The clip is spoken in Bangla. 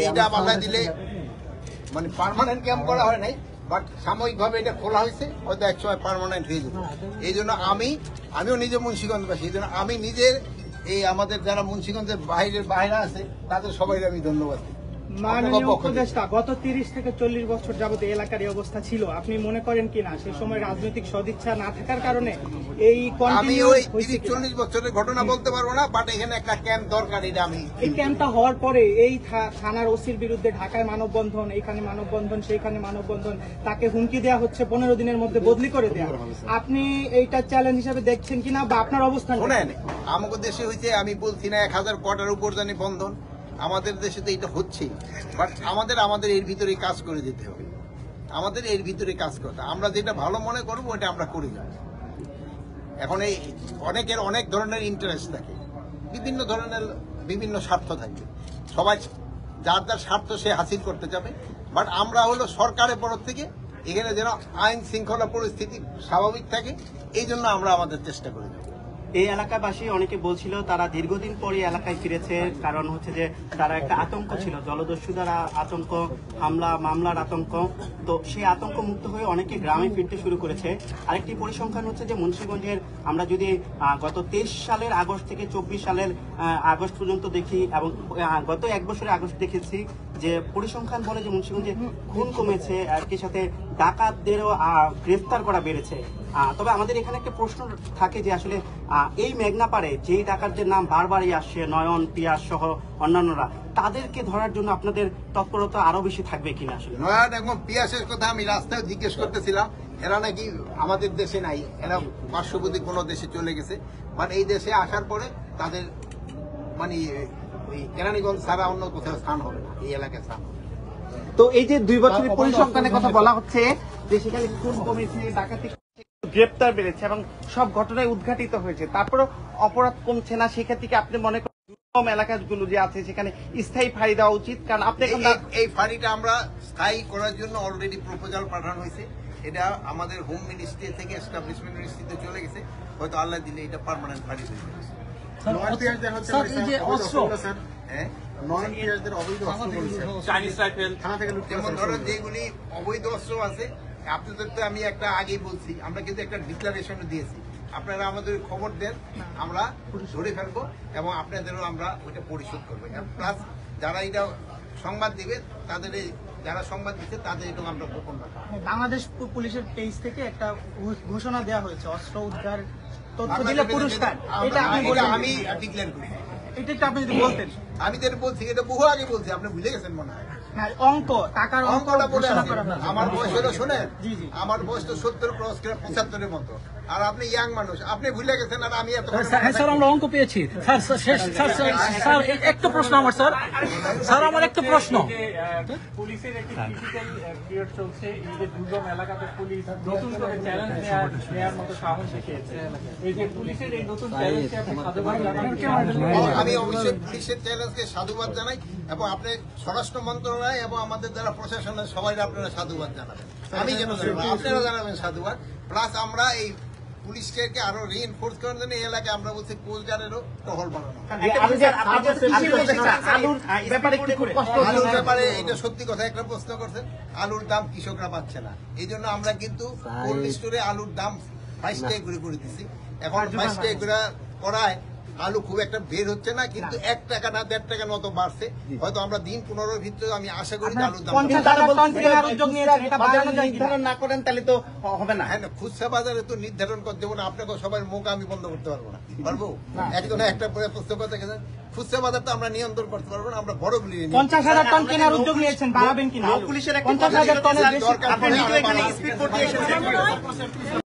এইটা বাধা দিলে মানে পার্মানেন্ট ক্যাম্প করা হয় নাই, বাট সাময়িকভাবে এটা খোলা হয়েছে, হয়তো এক সময় পার্মানেন্ট হয়ে যাবে। এই জন্য আমিও নিজে মুন্সিগঞ্জবাসী, এই জন্য আমি নিজের এই আমাদের যারা মুন্সিগঞ্জের বাইরে আছে তাদের সবাই আমি ধন্যবাদ দিই। মাননীয় উপদেষ্টা, গত 30 থেকে 40 বছর যাবত এলাকার এই অবস্থা ছিল, আপনি মনে করেন কিনা সেই সময় রাজনৈতিক সদিচ্ছা না থাকার কারণে এই আমি ওই 30-40 বছরের ঘটনা বলতে পারবো না, বাট এখানে একটা ক্যাম্প দরকার। এটা আমি এই ক্যাম্পটা হওয়ার পরে এই থানার ওসির বিরুদ্ধে ঢাকায় মানববন্ধন, এইখানে মানববন্ধন, সেইখানে মানববন্ধন, তাকে হুমকি দেওয়া হচ্ছে 15 দিনের মধ্যে বদলি করে দেওয়া। আপনি এইটা চ্যালেঞ্জ হিসেবে দেখছেন কিনা বা আপনার অবস্থান? শোনেন, আমাদের দেশে হয়েছে, আমি বলছি না 1000 কোটার উপর জানি বন্ধন, আমাদের দেশে তো এটা হচ্ছে, বাট আমাদের এর ভিতরে কাজ করে যেতে হবে। আমাদের এর ভিতরে কাজ করতে, আমরা যেটা ভালো মনে করবো ওটা আমরা করে যাব। এখন এই অনেকের অনেক ধরনের ইন্টারেস্ট থাকে, বিভিন্ন ধরনের বিভিন্ন স্বার্থ থাকবে, সবাই যার যার স্বার্থ সে হাসিল করতে যাবে। বাট আমরা হলো সরকারের তরফ থেকে এখানে যেন আইন শৃঙ্খলা পরিস্থিতি স্বাভাবিক থাকে, এই জন্য আমরা আমাদের চেষ্টা করে যাব। এই এলাকাবাসী অনেকে বলছিল তারা দীর্ঘদিন পরে এলাকায় ফিরেছে, কারণ হচ্ছে যে তারা একটা আতঙ্ক ছিল, জলদস্যুদের আতঙ্ক, মামলার আতঙ্ক, তো সেই আতঙ্ক মুক্ত হয়ে অনেকে গ্রামে ফিরতে শুরু করেছে। আরেকটি পরিসংখ্যান হচ্ছে যে মুন্সিগঞ্জের আমরা যদি গত 23 সালের আগস্ট থেকে 24 সালের আগস্ট পর্যন্ত দেখি, এবং গত 1 বছরের আগস্ট দেখেছি, যে পরিসংখ্যান বলে যে মুন্সিগঞ্জে খুন কমেছে, একই সাথে ডাকাতদেরও গ্রেফতার করা বেড়েছে। তবে আমাদের এখানে একটা প্রশ্ন থাকে যে আসলে এই মেঘনা পাড়ে যেই ডাকাতদের নাম বারবারই আসছে, নয়ন, পিয়াস সহ অন্যান্যরা, তাদেরকে ধরার জন্য আপনাদের তৎপরতা আরো বেশি থাকবে কিনা? আসলে নয়ন এবং পিয়াসের কথা আমি রাস্তায় জিজ্ঞেস করতেছিলাম, এরা নাকি আমাদের দেশে নাই, এরা পার্শ্ববর্তী কোনো দেশে চলে গেছে, বাট এই দেশে আসার পরে তাদের মানে কেরানীগঞ্জ ছাড়া অন্য কোথাও স্থান হবে না, এই এলাকায় স্থান হবে। তো এই যে 2 বছরের পরিসংখ্যানের কথা বলা হচ্ছে যে সেখানে খুন কমেছে, ডাকাতি, গ্রেপ্তার বেড়েছে এবং সব ঘটনায় উদ্ঘাটিত হয়েছে, তারপরও অপরাধ কমছে না, সেক্ষেত্রে কি আপনি মনে করেন দুর্গম এলাকাগুলো যে আছে সেখানে স্থায়ী ফাঁড়ি দেওয়া উচিত? কারণ আপনি এই ফাঁড়িটা আমরা স্থায়ী করার জন্য অলরেডি প্রপোজাল পাঠানো হয়েছে, এটা আমাদের হোম মিনিস্ট্রি থেকে এস্টাবলিশমেন্ট মিনিস্ট্রিতে চলে গেছে, হয়তো আল্লাহ দিলে এটা পার্মানেন্ট ফাঁড়ি হয়ে যাবে। যেমন ধরেন যেগুলি অবৈধ অস্ত্র আছে, আপনাদের তো আমি একটা আগেই বলছি, আমরা কিন্তু একটা ডিক্লারেশন দিয়েছি, আপনারা আমাদের খবর দেন, আমরা ধরে ফেলবো এবং আপনাদেরও আমরা ওইটা পরিশোধ করবো। প্লাস যারা এটা সংবাদ দিবে, তাদের যারা সংবাদ দিচ্ছে তাদের এটা আমরা গোপন রাখবো। বাংলাদেশ পুলিশের পেজ থেকে একটা ঘোষণা দেওয়া হয়েছে, অস্ত্র উদ্ধার তথ্য দিলে পুরস্কার, এটা আমি ডিক্লেয়ার করি। এটা আপনি যদি বলতেন। আমি তো বলছি, এটা বহু আগে বলছি, আপনি ভুলে গেছেন মনে হয়। অঙ্ক, টাকার অঙ্কটা বলে আমার বয়স হলো, শোনেন, আমার বয়স তো 70 ক্রস করে 75-এর মতো, আর আপনি ইয়াং মানুষ, আপনি ভুলে গেছেন। আর আমি এত স্যার আমরা অঙ্ক পেয়েছি স্যার। একটু প্রশ্ন আমার স্যার আমার একটু প্রশ্ন। পুলিশের একটি ক্রিটিক্যাল পিরিয়ড চলছে, এই যে দুর্গম এলাকাতে পুলিশ নতুন করে চ্যালেঞ্জ নেওয়ার মতো সাহস দেখিয়েছে, এই যে পুলিশের এই নতুন চ্যালেঞ্জকে আপনি সাধুবাদ জানান? আমি অবশ্যই পুলিশের চ্যালেঞ্জকে সাধুবাদ জানাই, এবং আপনি স্বরাষ্ট্র মন্ত্রণালয় এবং আমাদের যারা প্রশাসনের সবাই আপনারা সাধুবাদ জানাবেন। আমি যেন আপনারা জানাবেন সাধুবাদ। প্লাস আমরা এই পুলিশকে আরো রিইনফোর্স করার জন্য এই এলাকায় আমরা বলছি কোস্টগার্ডেরও টহল বাড়ানো। আলুর ব্যাপারে এটা সত্যি কথা একটা প্রশ্ন করছেন, আলুর দাম কৃষকরা পাচ্ছে না, এই জন্য আমরা কিন্তু কোল্ড স্টোরে আলুর দাম 22 টাকা করে দিচ্ছি। এখন 22 টাকা করে করায় আলু খুব একটা বের হচ্ছে না, কিন্তু 1 টাকা না 1.5 টাকার মতো বাড়ছে। হয়তো আমরা দিন 15-এর ভিতরে আমি আশা করি আলুর দাম নির্ধারণ না করেন তাহলে তো হবে না। হ্যাঁ, খুচরা বাজারে তো নির্ধারণ করতে দেবো না, আপনাকে সবার মুখ আমি বন্ধ করতে পারবো না, পারবো? একজন একটা পুস্তক দেখেছেন, খুচরা বাজার তো আমরা নিয়ন্ত্রণ করতে পারবো না, আমরা বড় গুলি 50,000 টন কেনার উদ্যোগ নিয়েছেন, বাড়াবেন কিনা? পুলিশের 50,000 টনের দরকার।